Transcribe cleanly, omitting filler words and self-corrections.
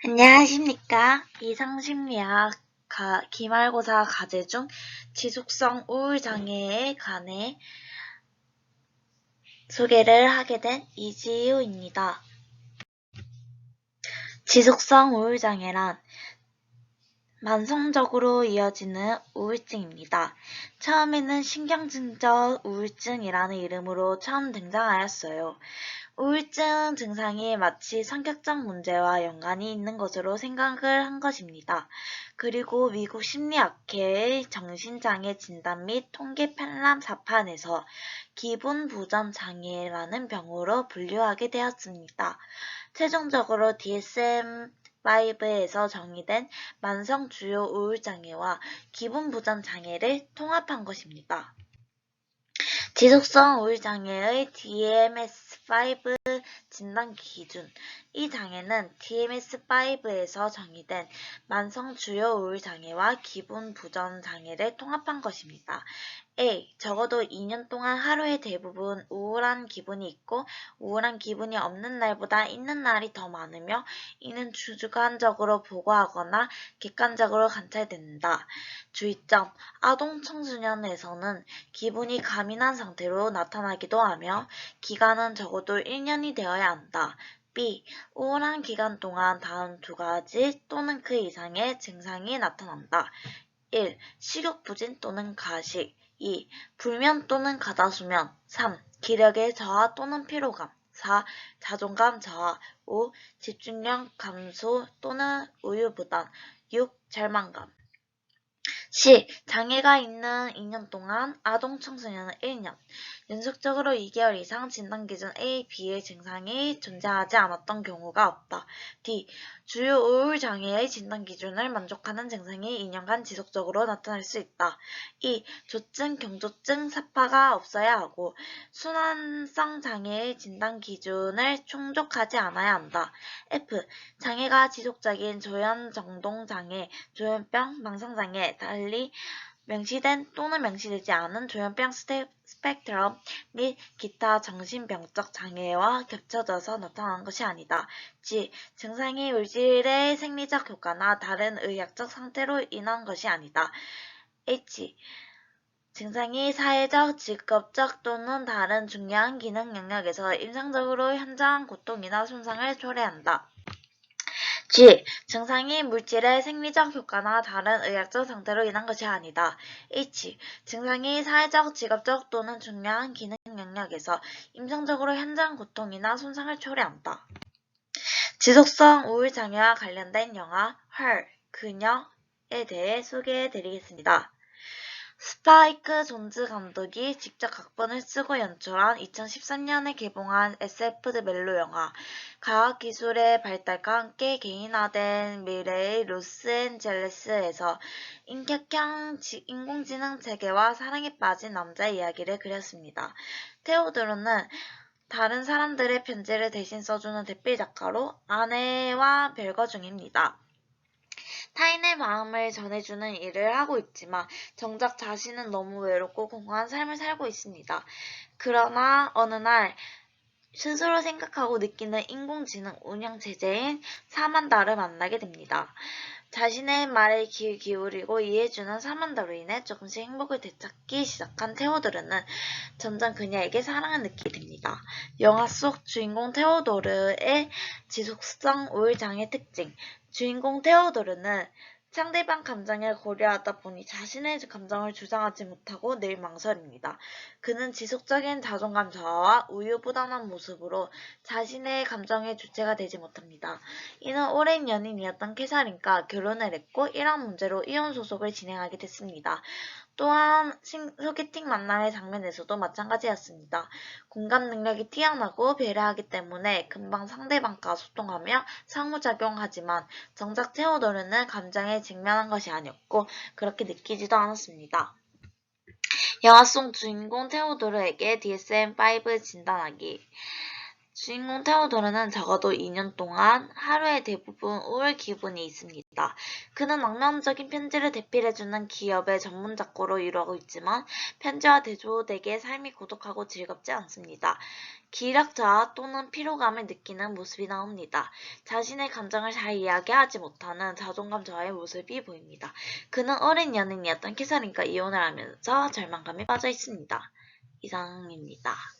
안녕하십니까. 이상심리학 기말고사 과제 중 지속성 우울장애에 관해 소개를 하게 된 이지우입니다. 지속성 우울장애란 만성적으로 이어지는 우울증입니다. 처음에는 신경증적 우울증이라는 이름으로 처음 등장하였어요. 우울증 증상이 마치 성격적 문제와 연관이 있는 것으로 생각을 한 것입니다. 그리고 미국 심리학회의 정신장애 진단 및 통계 편람 사판에서 기분부전장애라는 병으로 분류하게 되었습니다. 최종적으로 DSM-5에서 정의된 만성 주요 우울장애와 기분부전장애를 통합한 것입니다. 지속성 우울장애의 DMS-5 진단 기준. 이 장애는 DMS-5에서 정의된 만성 주요 우울장애와 기분 부전 장애를 통합한 것입니다. A. 적어도 2년 동안 하루에 대부분 우울한 기분이 있고 우울한 기분이 없는 날보다 있는 날이 더 많으며 이는 주관적으로 보고하거나 객관적으로 관찰된다. 주의점. 아동 청소년에서는 기분이 가민한 상태로 나타나기도 하며 기간은 적어도 1년이 되어야 한다. B. 우울한 기간 동안 다음 두 가지 또는 그 이상의 증상이 나타난다. 1. 식욕부진 또는 가식. 2. 불면 또는 가다수면. 3. 기력의 저하 또는 피로감. 4. 자존감 저하. 5. 집중력 감소 또는 우유부단. 6. 절망감. C. 장애가 있는 2년 동안, 아동 청소년은 1년. 연속적으로 2개월 이상 진단기준 A, B의 증상이 존재하지 않았던 경우가 없다. D. 주요 우울장애의 진단기준을 만족하는 증상이 2년간 지속적으로 나타날 수 있다. E. 조증, 경조증, 사파가 없어야 하고 순환성 장애의 진단기준을 충족하지 않아야 한다. F. 장애가 지속적인 조현정동장애, 조현병, 망상장애, 달리 명시된 또는 명시되지 않은 조현병 스펙트럼 및 기타 정신병적 장애와 겹쳐져서 나타나는 것이 아니다. G. 증상이 물질의 생리적 효과나 다른 의학적 상태로 인한 것이 아니다. H. 증상이 사회적, 직업적 또는 다른 중요한 기능 영역에서 임상적으로 현저한 고통이나 손상을 초래한다. G. 증상이 물질의 생리적 효과나 다른 의학적 상태로 인한 것이 아니다. H. 증상이 사회적, 직업적 또는 중요한 기능 영역에서 임상적으로 현저한 고통이나 손상을 초래한다. 지속성 우울장애와 관련된 영화 Her, 그녀에 대해 소개해드리겠습니다. 스파이크 존즈 감독이 직접 각본을 쓰고 연출한 2013년에 개봉한 SF 멜로 영화. 과학기술의 발달과 함께 개인화된 미래의 로스앤젤레스에서 인격형 인공지능 체계와 사랑에 빠진 남자의 이야기를 그렸습니다. 테오도르는 다른 사람들의 편지를 대신 써주는 대필 작가로 아내와 별거 중입니다. 타인의 마음을 전해주는 일을 하고 있지만 정작 자신은 너무 외롭고 공허한 삶을 살고 있습니다. 그러나 어느 날 스스로 생각하고 느끼는 인공지능 운영체제인 사만다를 만나게 됩니다. 자신의 말에 귀 기울이고 이해해주는 사만다로 인해 조금씩 행복을 되찾기 시작한 테오도르는 점점 그녀에게 사랑을 느끼게 됩니다. 영화 속 주인공 테오도르의 지속성 우울장애 특징. 주인공 테오도르는 상대방 감정을 고려하다 보니 자신의 감정을 주장하지 못하고 늘 망설입니다. 그는 지속적인 자존감 저하와 우유부단한 모습으로 자신의 감정의 주체가 되지 못합니다. 이는 오랜 연인이었던 캐사린과 결혼을 했고 이러한 문제로 이혼 소송을 진행하게 됐습니다. 또한 소개팅 만남의 장면에서도 마찬가지였습니다. 공감 능력이 뛰어나고 배려하기 때문에 금방 상대방과 소통하며 상호작용하지만 정작 테오도르는 감정에 직면한 것이 아니었고 그렇게 느끼지도 않았습니다. 영화 속 주인공 테오도르에게 DSM-5 진단하기. 주인공 테오도르는 적어도 2년 동안 하루에 대부분 우울 기분이 있습니다. 그는 낭만적인 편지를 대필해주는 기업의 전문 작고로 일하고 있지만 편지와 대조 댁의 삶이 고독하고 즐겁지 않습니다. 기력저하 또는 피로감을 느끼는 모습이 나옵니다. 자신의 감정을 잘 이야기하지 못하는 자존감 저하의 모습이 보입니다. 그는 어린 연인이었던 캐서린과 이혼을 하면서 절망감에 빠져 있습니다. 이상입니다.